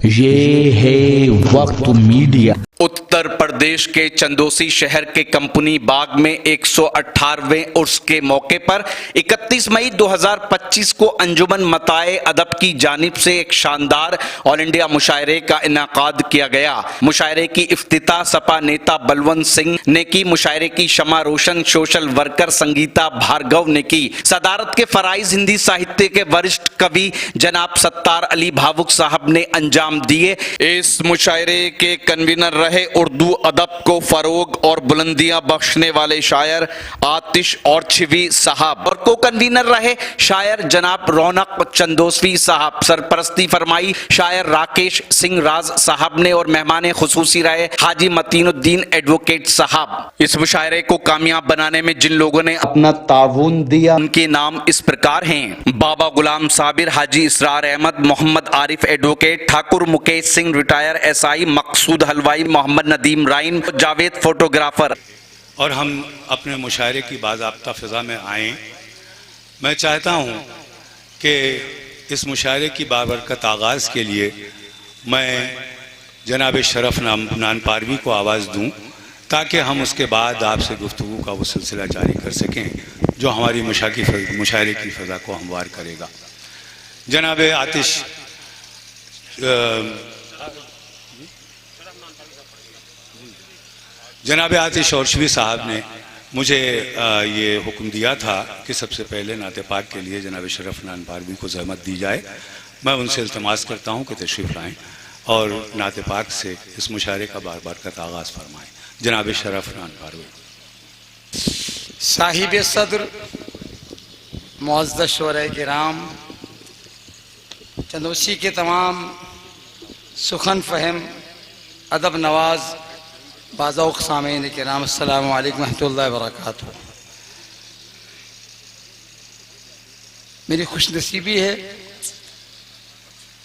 ये है वक्त मीडिया। उत्तर प्रदेश के चंदौसी शहर के कंपनी बाग में 118वें उर्स के मौके पर 31 मई 2025 को अंजुमन मताए अदब की जानिब से एक शानदार ऑल इंडिया मुशायरे का इनाकाद किया गया। मुशायरे की इफ्तिताह सपा नेता बलवंत सिंह ने की। मुशायरे की शमा रोशन सोशल वर्कर संगीता भार्गव ने की। सदारत के फराइज हिंदी साहित्य के वरिष्ठ कवि जनाब सत्तार अली भावुक साहब ने अंजाम दिए। इस मुशायरे के कन्वीनर रहे उर्दू अदब को फरोग और बुलंदियां बख्शने वाले शायर आतिश और छिवी साहब और को कन्वीनर रहे शायर जनाब रौनक चंदोसवी साहब। सरपरस्ती फरमाई शायर राकेश सिंह राज साहब ने और मेहमान खुसूसी रहे हाजी मतीनुद्दीन एडवोकेट साहब। इस मुशायरे को कामयाब बनाने में जिन लोगों ने अपना ताउन दिया उनके नाम इस प्रकार हैं: Baba Ghulam Sabir, Haji Israr Ahmad, Mohammad Arif advocate, Thakur Mukesh Singh retire SI, Maqsood हलवाई, मोहम्मद नदीम राइन, जावेद फोटोग्राफर। और हम अपने मुशायरे की बाज़ाब्ता फ़िज़ा में आएँ। मैं चाहता हूँ कि इस मुशायरे की बाबरकत आगाज़ के लिए मैं जनाब शरफ नानपारवी को आवाज़ दूँ ताकि हम उसके बाद आपसे गुफ्तगू का वो सिलसिला जारी कर सकें जो हमारी मुशायरे की फ़िज़ा को हमवार करेगा। जनाब आतिश जनाब आतिश और शवी साहब ने मुझे ये हुक्म दिया था कि सबसे पहले नाते पाक के लिए जनाब शरफ नानपारवी को ज़हमत दी जाए। मैं उनसे इल्तमास करता हूँ कि तशरीफ़ लाएँ और नाते पाक से इस मुशायरे का बारबरकत आगाज़ फरमाएँ। जनाब शरफ नानपारवी। साहिब सदर मुअज़्ज़ज़ शोराए किराम, चंदौसी के तमाम सुखन फ़हम अदब नवाज बाज़ौक़ सामीन किराम, अस्सलामु अलैकुम रहमतुल्लाहि व बरकातुहू। मेरी खुशनसीबी है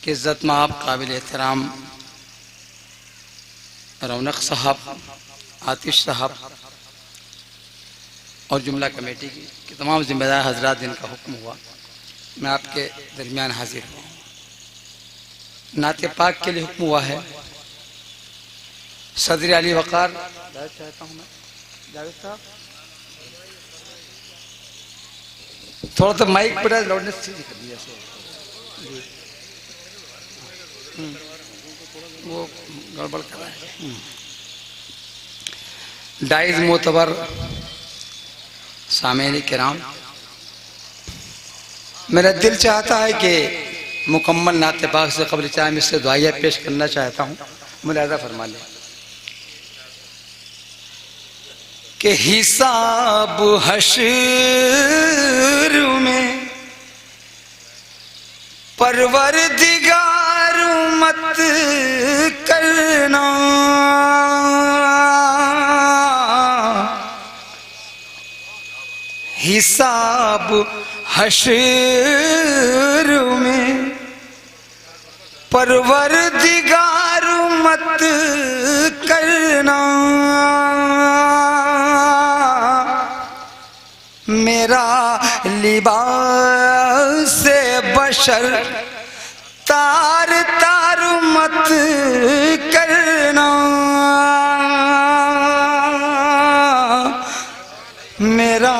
कि इज़्ज़त माब काबिल एहतराम रौनक साहब, आतिश साहब और जुमला कमेटी की तमाम ज़िम्मेदार हज़रात जिनका हुक्म हुआ, मैं आपके दरमियान हाजिर हूँ। नाते पाक के लिए हुक्म हुआ है। सदर अली वक़ार चाहता हूँ मैं, जावेद साहब थोड़ा तो माइक पर लाउडनेस चीज कर दिया वो गड़बड़ कर रहा है। डाइज मोतबर सामीन किराम, मेरा दिल चाहता है कि मुकम्मल नाते पाक से क़ब्ल चाहे मैं इससे दुआया पेश करना चाहता हूँ। मुलाज़ा फरमा लें कि हिसाब हश्र में परवरदिगार मत करना, हिसाब हश्र में परवरदिगार मत करना। मेरा लिबास बशर तार तार मत करना, मेरा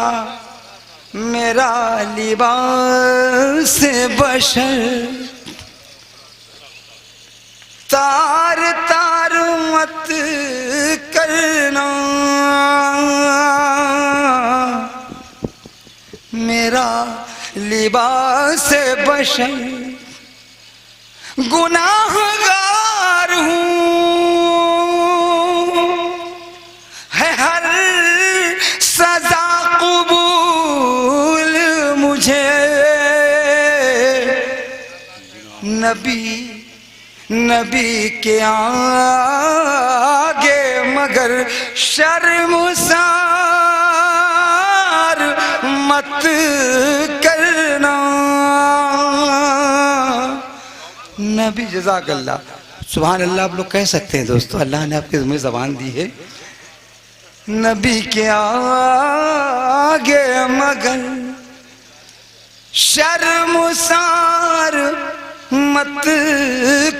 लिबास बशर तार तार मत करना। मेरा लिबास बशर गुनाहगार हूँ, है हर सजा कबूल मुझे। नबी के आगे मगर शर्मसार मत करना। नबी जज़ाकल्लाह, सुभान अल्लाह आप लोग कह सकते हैं दोस्तों, अल्लाह ने आपकी ज़मीर ज़बान दी है। नबी के आगे मगर शर्मसार मत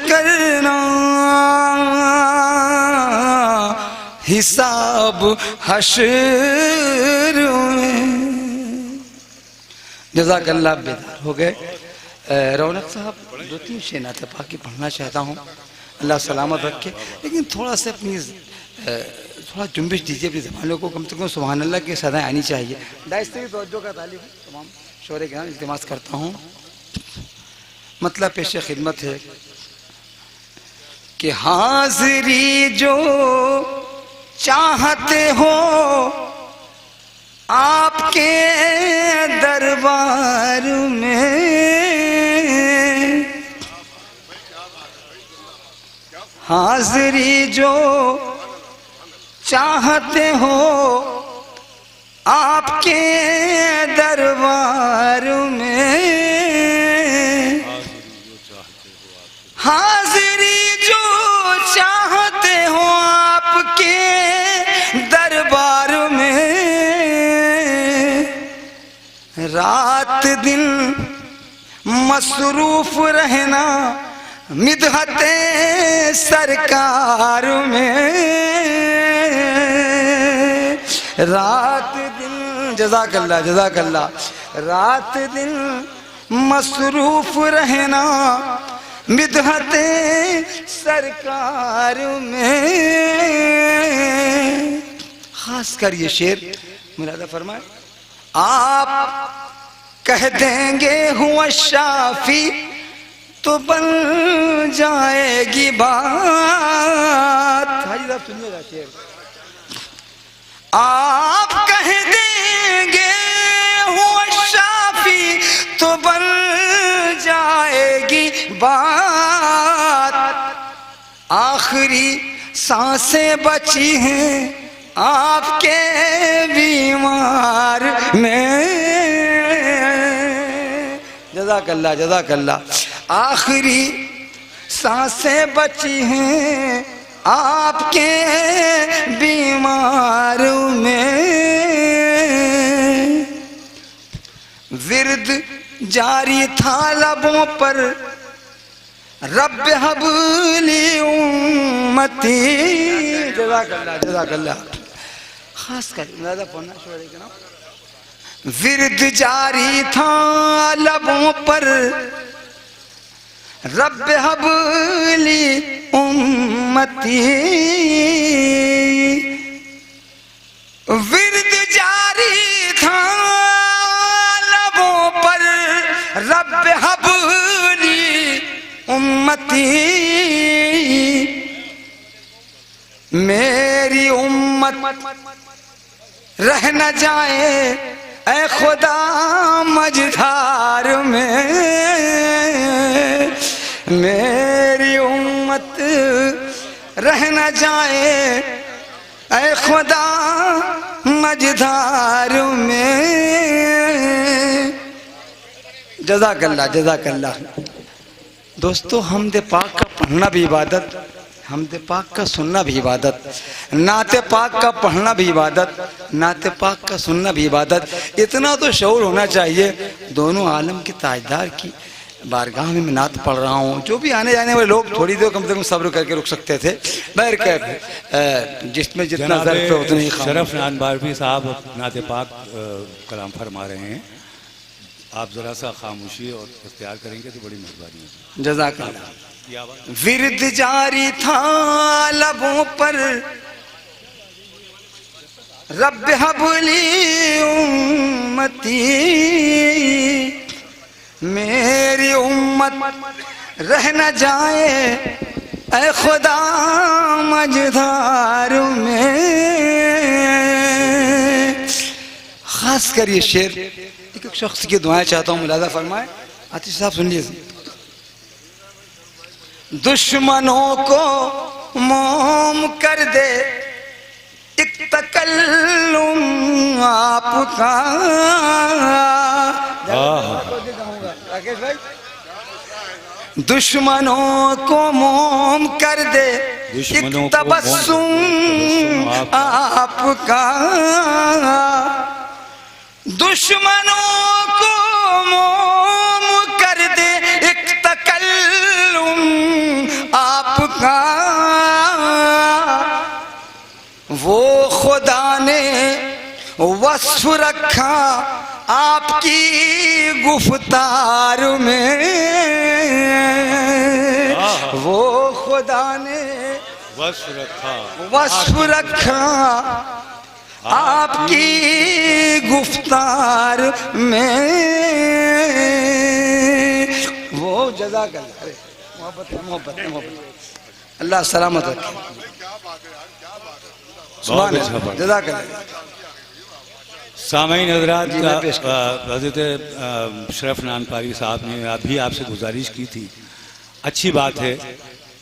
करना, हिसाब हश्र में। जज़ाकल्लाह, बेदार हो गए। रौनक साहब, 2-3 शेर नात पाक की पढ़ना चाहता हूँ, अल्लाह सलामत रखे, लेकिन थोड़ा सा अपनी थोड़ा जुम्बिश दीजिए अपनी ज़बानों को, कम से कम सुभान अल्लाह की सदाएँ आनी चाहिए। दाइश से भी तवज्जो का तालिब हूँ, तमाम शोरे के नाम इल्तिमास करता हूँ। मतलब पेश खिदमत है कि हाज़िरी जो चाहते हो आपके दरबार में, हाज़िरी जो चाहते हो आपके दरबार में, हाज़िरी जो चाहते हो आपके दरबार में, रात दिन मसरूफ रहना मिदहते सरकार में, रात दिन, जज़ाकल्लाह जज़ाकल्लाह, रात दिन मसरूफ रहना मिदहते सरकार में। खास कर ये शेर मुरादा फरमाए, आप कह देंगे हुआ शाफी तो बन जाएगी बात। हाजी साहब सुनिएगा शेर, आप कह देंगे हुआ शाफी तो बन जाएगी बात, आखिरी सांसें बची हैं आपके बीमार में। जज़ाकल्लाह जज़ाकल्लाह, आखिरी सांसें बची हैं आपके बीमार में, विर्द जारी था लबों पर रब्ब हबली उम्मती। जज़ाकल्लाह जज़ाकल्लाह, खास कर पढ़ना शोरे के नाम, विर्द जारी था लबों पर रब्ब हबली उम्मती, विर्द जारी था लबों पर रब्ब हबली उम्मती, मेरी उम्मत रह न जाए ऐ खुदा मझधार में, मेरी उम्मत रह न जाए ऐ खुदा मझधार में। जज़ाकल्लाह जज़ाकल्लाह। दोस्तों, हमद पाक का पढ़ना भी इबादत, हमद पाक का सुनना भी इबादत, नाते पाक का पढ़ना भी इबादत, नाते पाक का सुनना भी इबादत। इतना तो शऊर होना चाहिए। दोनों आलम के ताजदार की बारगाह में मैं नात पढ़ रहा हूँ। जो भी आने जाने वाले लोग थोड़ी देर कम से कम सब्र करके रुक सकते थे। बहरकैफ जिसमें जितना ज़र्फ़ है उतनी ही शरफ नान बारवी साहब नाते पाक कलाम फरमा रहे हैं। आप ज़रा सा खामोशी और इख्तियार करेंगे तो बड़ी मेहरबानी होगी। जज़ाकल्लाह। विर्द जारी था लबों पर रब्ब हबली उम्मती, मेरी उम्मत रह न जाए ऐ खुदा मझधार में। खास कर ये शेर एक शख्स की दुआएं चाहता हूँ, मुलाज़ा फरमाए। आतिश साहब सुन लीजिए। दुश्मनों को मोम कर दे एक तकल्लुम आपका। राकेश भाई, दुश्मनों को मोम कर दे एक तबस्सुम आपका। दुश्मनों को मोम कर दे एक तकल्लुम आपका वो खुदा ने वस्फ रखा आपकी गुफ्तार में, वो खुदा ने वस्फ रखा आपकी गुफ्तार में, वो जज़ाकल्लाह। मोहब्बत मोहब्बत मोहब्बत, अल्लाह सलामत रखे। जज़ाकल्लाह। सामईन हज़रात का हज़रत शरफ नानपारी साहब ने अभी आपसे गुजारिश की थी, अच्छी बात है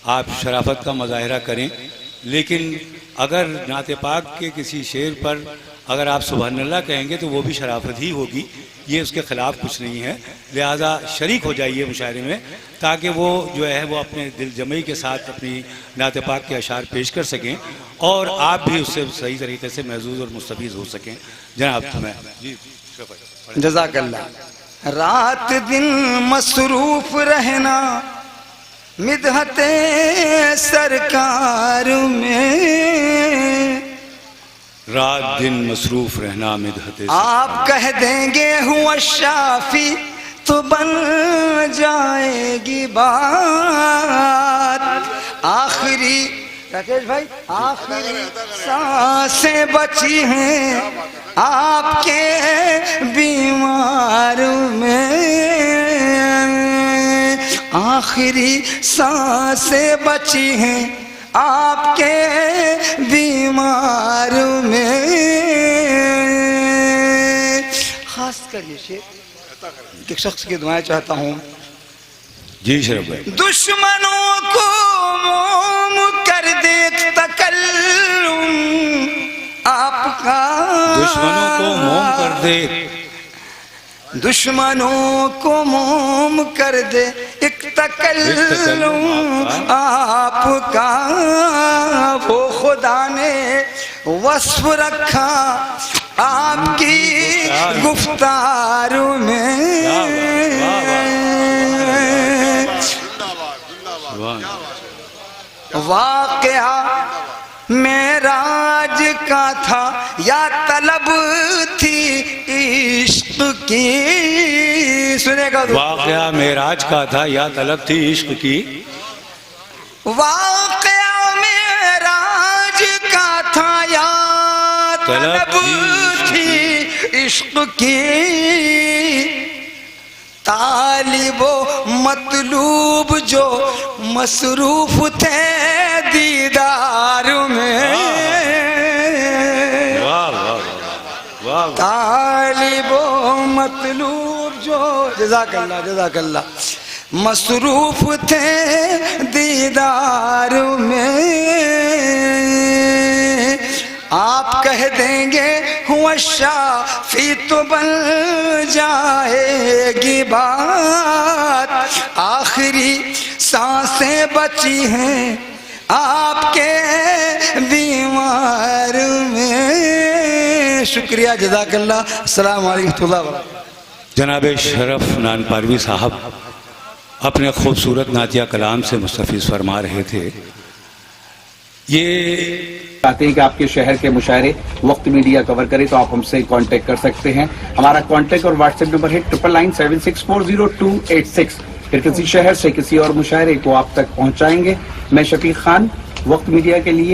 आप शराफत का मुजाहिरा करें, लेकिन अगर नाते पाक के किसी शेर पर अगर आप सुबहानल्लाह कहेंगे तो वो भी शराफत ही होगी, ये उसके ख़िलाफ़ कुछ नहीं है। लिहाजा शरीक हो जाइए मुशायरे में, ताकि वो जो है वो अपने दिल जमई के साथ अपनी नाते पाक के अशार पेश कर सकें और आप भी उससे सही तरीके से महजूज और मुस्तफ़ीज़ हो सकें। जनाब तुम्हें जी जज़ाकल्लाह। रात दिन मसरूफ रहना मिदहते सरकार में, रात दिन मसरूफ रहना मिदहते, आप कह देंगे हुआ शाफी तो बन जाएगी बात। आखिरी राकेश भाई, आखिरी सांसें बची हैं आपके बीमार में, आखिरी सांसें बची हैं आपके बीमार में। खास कर ये शेर एक शख्स की दुआएं चाहता हूँ। जी शरफ भाई। दुश्मनों को मोम कर दे तकल्लुम आपका, दुश्मनों को मोम कर दे, दुश्मनों को मोम कर दे एक तकल्लुम आपका, वो खुदा ने वस्फ रखा आपकी गुफ्तार में। वाक़या मेराज का था या तलब थी इश्क की, सुनेगा। वाक़या मेराज का था या तलब थी इश्क की, वाक़या मेराज का था या तलब थी इश्क की, तालिबो मतलूब जो मसरूफ थे दीदार में, तालिबो मतलूब जो जज़ाकल्लाह जज़ाकल्लाह मसरूफ थे दीदार में। आप कह देंगे हुआ शाफी तो बन जाएगी बात, आखिरी सांसें बची हैं आपके बीमार में। शुक्रिया जज़ाकल्लाह। अस्सलाम वालेकुम व रहमतुल्लाह। जनाब शरफ नानपारवी साहब अपने खूबसूरत नातिया कलाम से मुस्तफ़ीज़ फरमा रहे थे। ये चाहते हैं कि आपके शहर के मुशायरे वक्त मीडिया कवर करे तो आप हमसे कांटेक्ट कर सकते हैं। हमारा कांटेक्ट और व्हाट्सएप नंबर है 9997640286। फिर किसी शहर से किसी और मुशायरे को आप तक पहुंचाएंगे। मैं शफीक खान, वक्त मीडिया के लिए।